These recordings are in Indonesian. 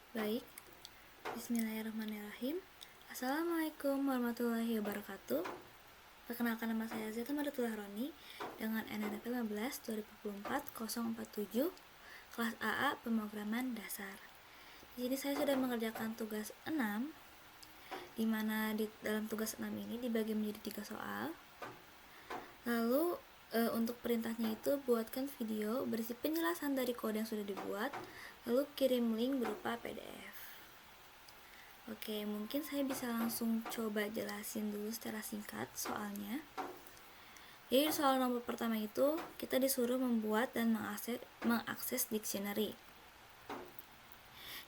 Baik, bismillahirrahmanirrahim. Assalamualaikum warahmatullahi wabarakatuh. Perkenalkan, nama saya Zeta Madatullah Roni dengan NNF 15 2024 047 kelas AA pemrograman dasar. Di sini saya sudah mengerjakan tugas 6, di mana di dalam tugas 6 ini dibagi menjadi 3 soal. Lalu untuk perintahnya itu buatkan video berisi penjelasan dari kode yang sudah dibuat, lalu kirim link berupa PDF. Oke, mungkin saya bisa langsung coba jelasin dulu secara singkat soalnya. Jadi soal nomor pertama itu kita disuruh membuat dan mengakses dictionary.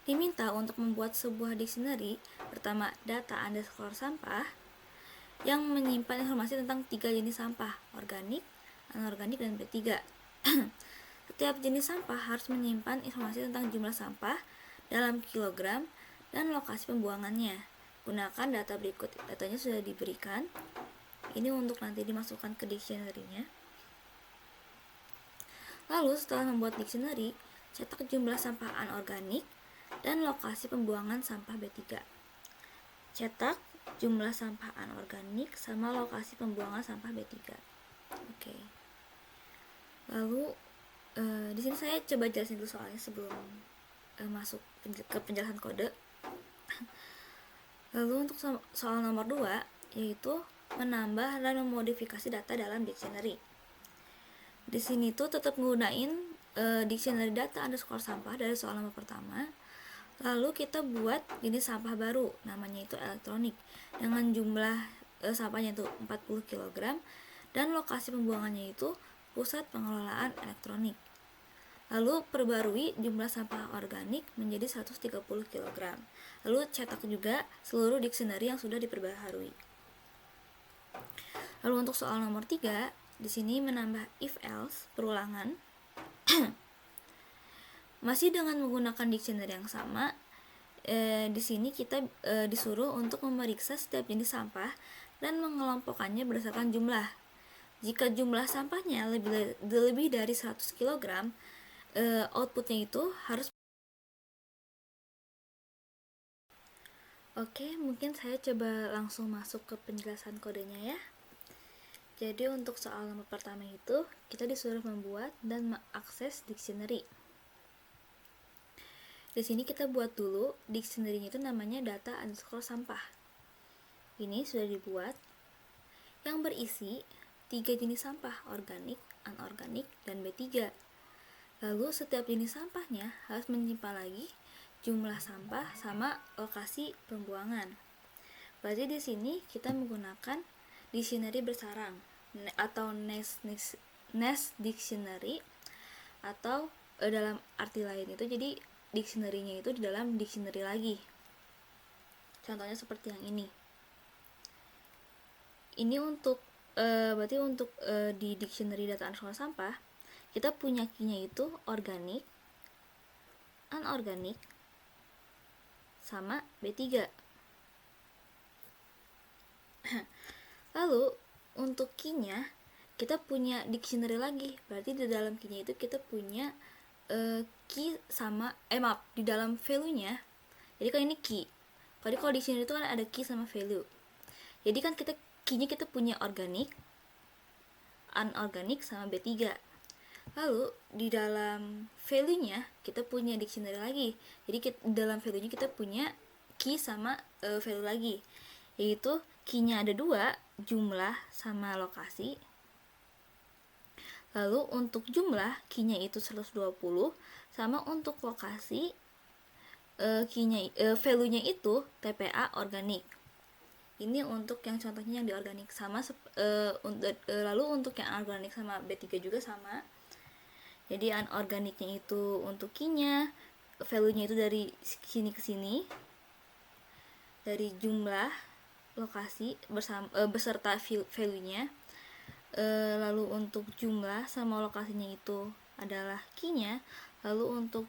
Diminta untuk membuat sebuah dictionary pertama data underscore sampah yang menyimpan informasi tentang 3 jenis sampah, organik, anorganik, dan B3. Setiap jenis sampah harus menyimpan informasi tentang jumlah sampah dalam kilogram dan lokasi pembuangannya. Gunakan data berikut. Datanya sudah diberikan. Ini untuk nanti dimasukkan ke dictionary-nya. Lalu setelah membuat dictionary, cetak jumlah sampah anorganik dan lokasi pembuangan sampah B3. Cetak jumlah sampah anorganik sama lokasi pembuangan sampah B3. Oke. Lalu di sini saya coba jelasin dulu soalnya sebelum masuk ke penjelasan kode. Lalu untuk soal nomor 2 yaitu menambah dan memodifikasi data dalam dictionary. Di sini tuh tetap menggunakan dictionary data underscore sampah dari soal nomor pertama. Lalu kita buat jenis sampah baru, namanya itu elektronik, dengan jumlah sampahnya itu 40 kg dan lokasi pembuangannya itu pusat pengelolaan elektronik. Lalu perbarui jumlah sampah organik menjadi 130 kg. Lalu cetak juga seluruh dictionary yang sudah diperbaharui. Lalu untuk soal nomor 3, di sini menambah if else perulangan. Masih dengan menggunakan dictionary yang sama. Di sini kita disuruh untuk memeriksa setiap jenis sampah dan mengelompokkannya berdasarkan jumlah. Jika jumlah sampahnya lebih dari 100 kg, outputnya itu harus. Oke, mungkin saya coba langsung masuk ke penjelasan kodenya ya. Jadi untuk soal nomor pertama itu kita disuruh membuat dan mengakses dictionary. Di sini kita buat dulu dictionary-nya itu namanya data underscore sampah. Ini sudah dibuat, yang berisi 3 jenis sampah, organik, anorganik, dan B3. Lalu setiap jenis sampahnya harus menyimpan lagi jumlah sampah sama lokasi pembuangan. Berarti di sini kita menggunakan dictionary bersarang atau nest dictionary, atau dalam arti lain itu jadi dictionary-nya itu di dalam dictionary lagi. Contohnya seperti yang ini. Ini untuk berarti untuk di dictionary data underscore sampah kita punya key-nya itu organik, anorganik, sama B3. Lalu untuk key-nya kita punya dictionary lagi. Berarti di dalam key-nya itu kita punya key sama di dalam value-nya. Jadi kan ini key. Kalau dictionary itu kan ada key sama value. Jadi kan key-nya kita punya organik, anorganik, sama B3. Lalu di dalam value-nya kita punya dictionary lagi. Jadi di dalam value-nya kita punya key sama value lagi. Yaitu key-nya ada 2, jumlah sama lokasi. Lalu untuk jumlah key-nya itu 120, sama untuk lokasi value-nya itu TPA organik. Ini untuk yang contohnya yang di organik sama lalu untuk yang anorganik sama B3 juga sama. Jadi anorganiknya itu untuk key-nya, value-nya itu dari sini ke sini, dari jumlah, lokasi beserta value-nya. Lalu untuk jumlah sama lokasinya itu adalah key-nya. Lalu untuk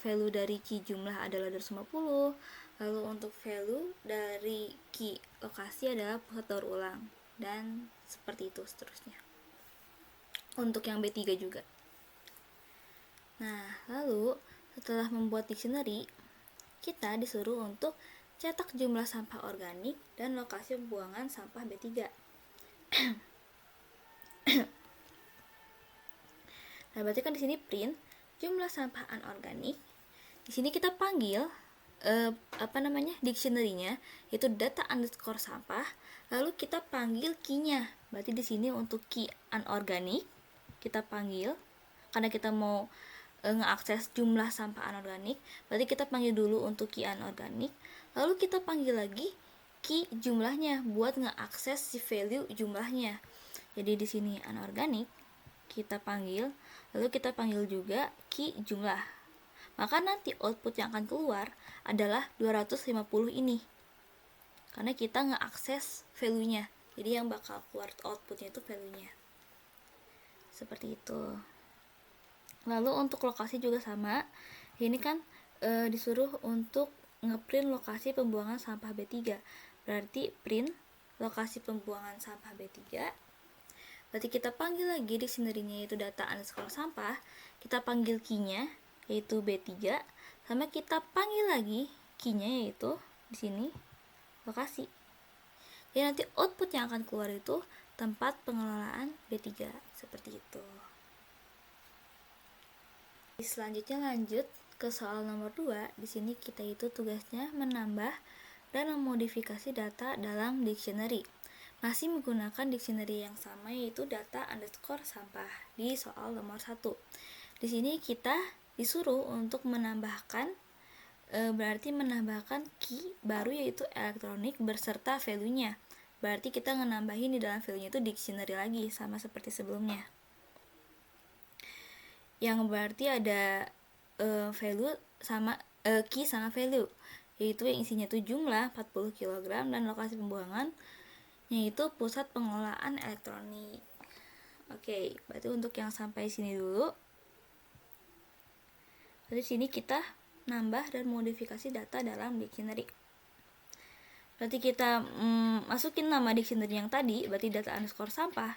value dari key jumlah adalah 250. Lalu untuk value dari key lokasi adalah pusat daur ulang, dan seperti itu seterusnya. Untuk yang B3 juga. Nah, lalu setelah membuat dictionary, kita disuruh untuk cetak jumlah sampah organik dan lokasi pembuangan sampah B3. Nah, berarti kan di sini print jumlah sampah anorganik. Di sini kita panggil dictionary-nya itu data underscore sampah, lalu kita panggil key-nya. Berarti di sini untuk key anorganik kita panggil karena kita mau ngeakses jumlah sampah anorganik, berarti kita panggil dulu untuk key anorganik, lalu kita panggil lagi key jumlahnya buat ngeakses si value jumlahnya. Jadi di sini anorganik kita panggil, lalu kita panggil juga key jumlah. Maka nanti output yang akan keluar adalah 250 ini. Karena kita ngeakses value-nya. Jadi yang bakal keluar outputnya itu value-nya. Seperti itu. Lalu untuk lokasi juga sama. Ini kan disuruh untuk ngeprint lokasi pembuangan sampah B3. Berarti print lokasi pembuangan sampah B3. Berarti kita panggil lagi dictionary-nya yaitu data underscore sampah. Kita panggil key-nya yaitu B3, sama kita panggil lagi key-nya yaitu di sini lokasi. Jadi nanti output yang akan keluar itu tempat pengelolaan B3, seperti itu. Selanjutnya lanjut ke soal nomor 2. Di sini kita itu tugasnya menambah dan memodifikasi data dalam dictionary. Masih menggunakan dictionary yang sama yaitu data underscore sampah di soal nomor 1. Di sini kita disuruh untuk menambahkan berarti menambahkan key baru yaitu elektronik beserta value-nya. Berarti kita menambahin di dalam value-nya itu dictionary lagi sama seperti sebelumnya. Yang berarti ada value sama key sama value, yaitu yang isinya itu jumlah 40 kg dan lokasi pembuangan yaitu pusat pengelolaan elektronik. Oke, berarti untuk yang sampai sini dulu. Di sini kita nambah dan modifikasi data dalam dictionary. Berarti kita masukin nama dictionary yang tadi, berarti data underscore sampah.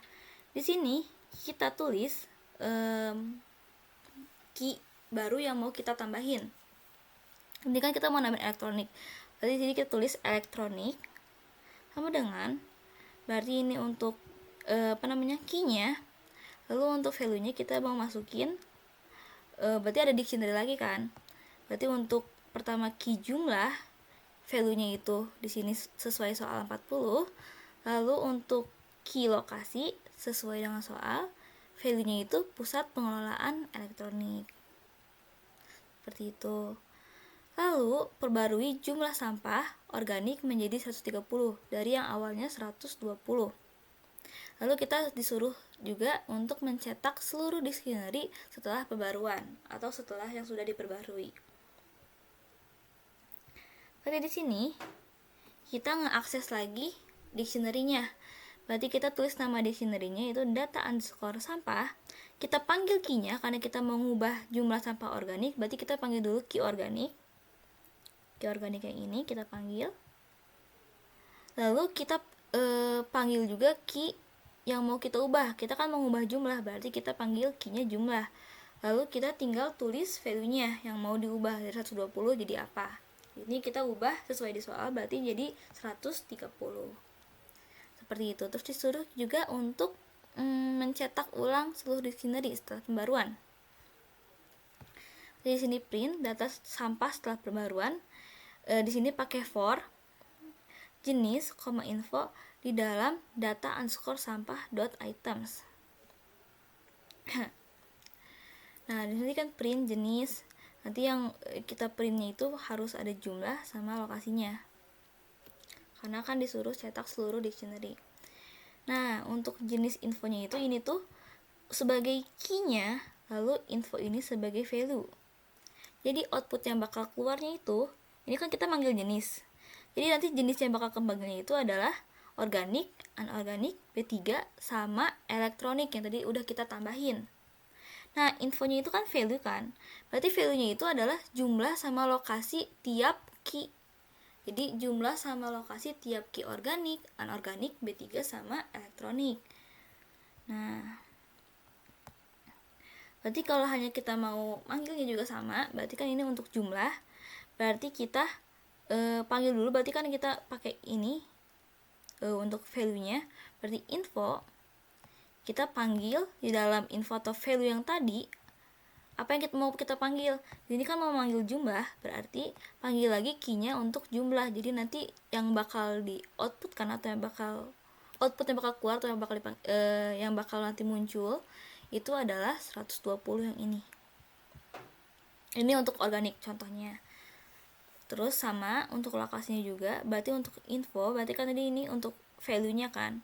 Di sini kita tulis key baru yang mau kita tambahin. Ini kan kita mau nambahin elektronik. Berarti di sini kita tulis elektronik sama dengan berarti ini untuk key-nya. Lalu untuk value-nya kita mau masukin berarti ada dictionary lagi kan. Berarti untuk pertama key jumlah value-nya itu di sini sesuai soal 40. Lalu untuk key lokasi sesuai dengan soal, value-nya itu pusat pengelolaan elektronik. Seperti itu. Lalu perbarui jumlah sampah organik menjadi 130 dari yang awalnya 120. Lalu kita disuruh juga untuk mencetak seluruh dictionary setelah pembaruan atau setelah yang sudah diperbarui. Berarti di sini kita ngeakses lagi dictionary-nya. Berarti kita tulis nama dictionary-nya itu data underscore sampah. Kita panggil key-nya karena kita mau mengubah jumlah sampah organik. Berarti kita panggil dulu key organik. Key organik yang ini kita panggil. Lalu kita panggil juga key yang mau kita ubah. Kita kan mau ubah jumlah, berarti kita panggil key-nya jumlah. Lalu kita tinggal tulis value-nya yang mau diubah dari 120 jadi apa. Ini kita ubah sesuai di soal, berarti jadi 130. Seperti itu. Terus disuruh juga untuk mencetak ulang seluruh dictionary setelah pembaruan. Di sini print data sampah setelah pembaruan. Di sini pakai for jenis, info di dalam data underscore sampah .items. Nah, di sini kan print jenis. Nanti yang kita printnya itu harus ada jumlah sama lokasinya. Karena kan disuruh cetak seluruh dictionary. Nah, untuk jenis infonya itu ini tuh sebagai key-nya, lalu info ini sebagai value. Jadi output yang bakal keluarnya itu, ini kan kita manggil jenis. Jadi nanti jenis yang bakal kembangnya itu adalah organik, anorganik, B3, sama elektronik yang tadi udah kita tambahin. Nah, infonya itu kan value kan. Berarti value-nya itu adalah jumlah sama lokasi tiap key. Jadi jumlah sama lokasi tiap key organik, anorganik, B3, sama elektronik. Nah, berarti kalau hanya kita mau manggilnya juga sama, berarti kan ini untuk jumlah. berarti kita panggil dulu, berarti kan kita pakai ini untuk value-nya. Berarti info, kita panggil di dalam info atau value yang tadi apa yang kita panggil. Ini kan mau manggil jumlah, berarti panggil lagi key-nya untuk jumlah. Jadi nanti yang bakal di output kan, atau yang bakal output yang bakal keluar, atau yang bakal nanti muncul itu adalah 120 yang ini. Ini untuk organik contohnya. Terus sama untuk lokasinya juga, berarti untuk info, berarti kan tadi ini untuk value-nya kan.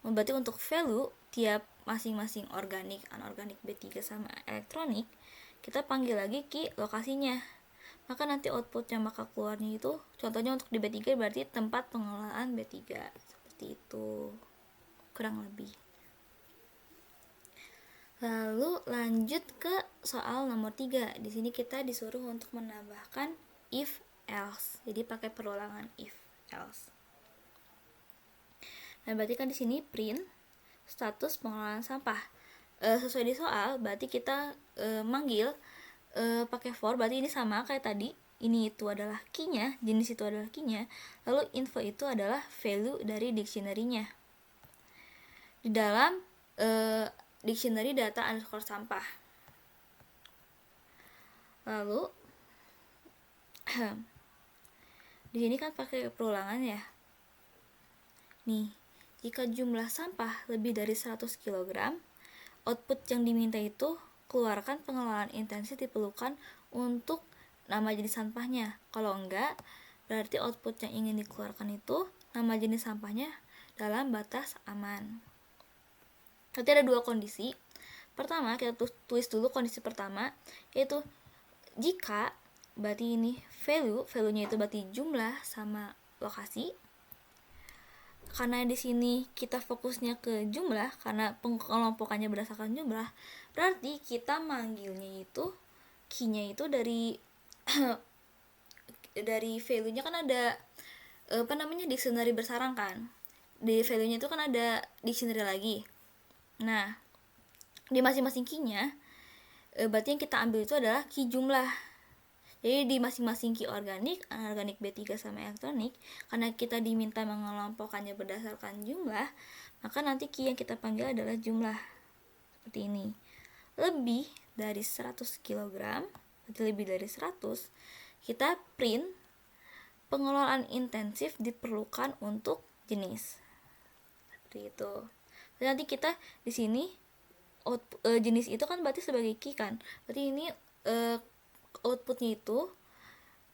Berarti untuk value tiap masing-masing organik, anorganik, B3 sama elektronik, kita panggil lagi key lokasinya. Maka nanti output yang bakal keluarnya itu, contohnya untuk di B3 berarti tempat pengelolaan B3. Seperti itu kurang lebih. Lalu lanjut ke soal nomor 3. Di sini kita disuruh untuk menambahkan if else. Jadi pakai perulangan if else. Nah, berarti kan di sini print status pengelolaan sampah. Sesuai di soal, berarti kita manggil pakai for, berarti ini sama kayak tadi. Ini itu adalah key-nya, jenis itu adalah key-nya. Lalu info itu adalah value dari dictionary-nya. Di dalam dictionary data underscore sampah. Lalu di sini kan pakai perulangan ya. Nih, jika jumlah sampah lebih dari 100 kg, output yang diminta itu keluarkan pengelolaan intensif diperlukan untuk nama jenis sampahnya. Kalau enggak, berarti output yang ingin dikeluarkan itu nama jenis sampahnya dalam batas aman. Nanti ada dua kondisi. Pertama, kita tulis dulu kondisi pertama, yaitu jika, berarti ini value-nya itu berarti jumlah sama lokasi. Karena di sini kita fokusnya ke jumlah, karena pengelompokannya berdasarkan jumlah, berarti kita manggilnya itu key-nya itu dari dari value-nya kan ada dictionary bersarang kan. Di value-nya itu kan ada dictionary lagi. Nah, di masing-masing key-nya berarti yang kita ambil itu adalah key jumlah. Jadi di masing-masing key organik, anorganik, B3 sama elektronik, karena kita diminta mengelompokkannya berdasarkan jumlah, maka nanti key yang kita panggil adalah jumlah. Seperti ini. Lebih dari 100 kg, berarti lebih dari 100, kita print pengelolaan intensif diperlukan untuk jenis. Seperti itu. Dan nanti kita di sini jenis itu kan berarti sebagai key kan. Berarti ini outputnya itu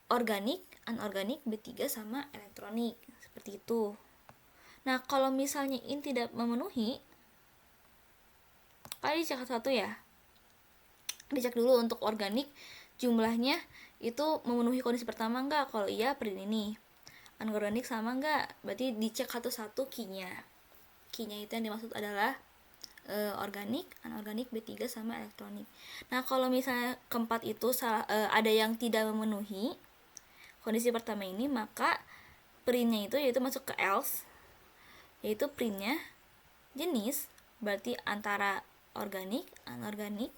organik, anorganik, B3 sama elektronik. Seperti itu. Nah, kalau misalnya ini tidak memenuhi, kali dicek satu ya. Dicek dulu untuk organik jumlahnya itu memenuhi kondisi pertama enggak. Kalau iya, print ini. Anorganik sama enggak? Berarti dicek satu-satu key-nya. Key-nya itu yang dimaksud adalah organik, anorganik, B3 sama elektronik. Nah, kalau misalnya keempat itu ada yang tidak memenuhi kondisi pertama ini, maka printnya itu yaitu masuk ke else, yaitu printnya jenis, berarti antara organik, anorganik,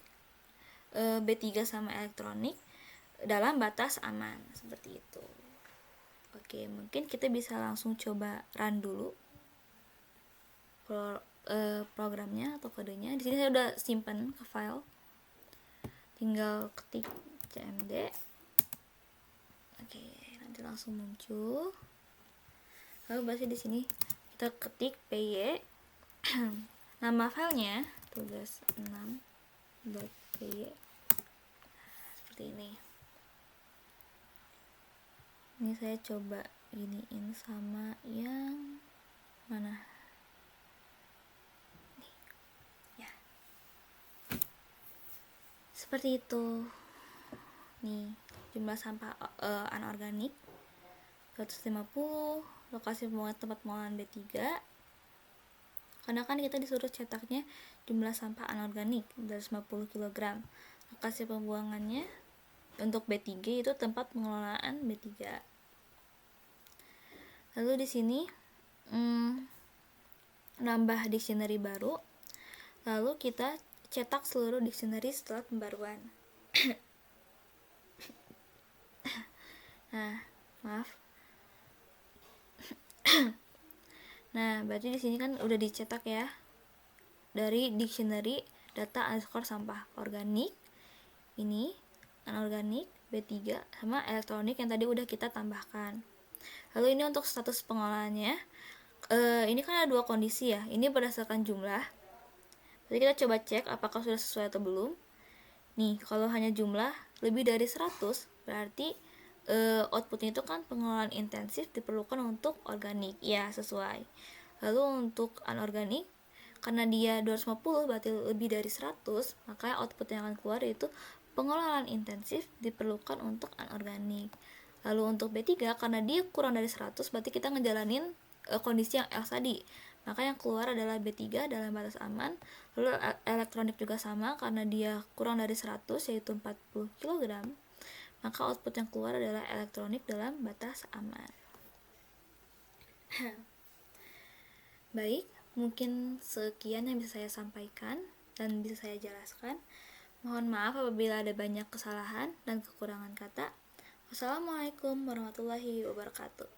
B3 sama elektronik dalam batas aman. Seperti itu. Oke, mungkin kita bisa langsung coba run dulu programnya atau kodenya. Di sini saya udah simpan ke file, tinggal ketik cmd. Oke, nanti langsung muncul. Lalu berarti di sini kita ketik py, nama filenya tugas 6.py. Seperti ini. Ini saya coba iniin sama yang mana? Seperti itu. Nih, jumlah sampah anorganik 150, lokasi tempat pengolahan B3. Karena kan kita disuruh cetaknya jumlah sampah anorganik 250 kg. Lokasi pembuangannya untuk B3 itu tempat pengelolaan B3. Lalu di sini nambah dictionary baru. Lalu kita cetak seluruh dictionary setelah pembaruan. Nah, maaf. Nah, berarti di sini kan udah dicetak ya dari dictionary data underscore sampah organik, ini anorganik, B3 sama elektronik yang tadi udah kita tambahkan. Lalu ini untuk status pengolahannya. Ini kan ada dua kondisi ya. Ini berdasarkan jumlah. Jadi kita coba cek apakah sudah sesuai atau belum. Nih, kalau hanya jumlah lebih dari 100 berarti outputnya itu kan pengelolaan intensif diperlukan untuk organik. Ya, sesuai. Lalu untuk anorganik, karena dia 250 berarti lebih dari 100, maka output yang akan keluar yaitu pengelolaan intensif diperlukan untuk anorganik. Lalu untuk B3, karena dia kurang dari 100 berarti kita ngejalanin kondisi yang else tadi, maka yang keluar adalah B3 dalam batas aman. Lalu elektronik juga sama, karena dia kurang dari 100 yaitu 40 kg, maka output yang keluar adalah elektronik dalam batas aman. Baik, mungkin sekian yang bisa saya sampaikan dan bisa saya jelaskan. Mohon maaf apabila ada banyak kesalahan dan kekurangan kata. Wassalamualaikum warahmatullahi wabarakatuh.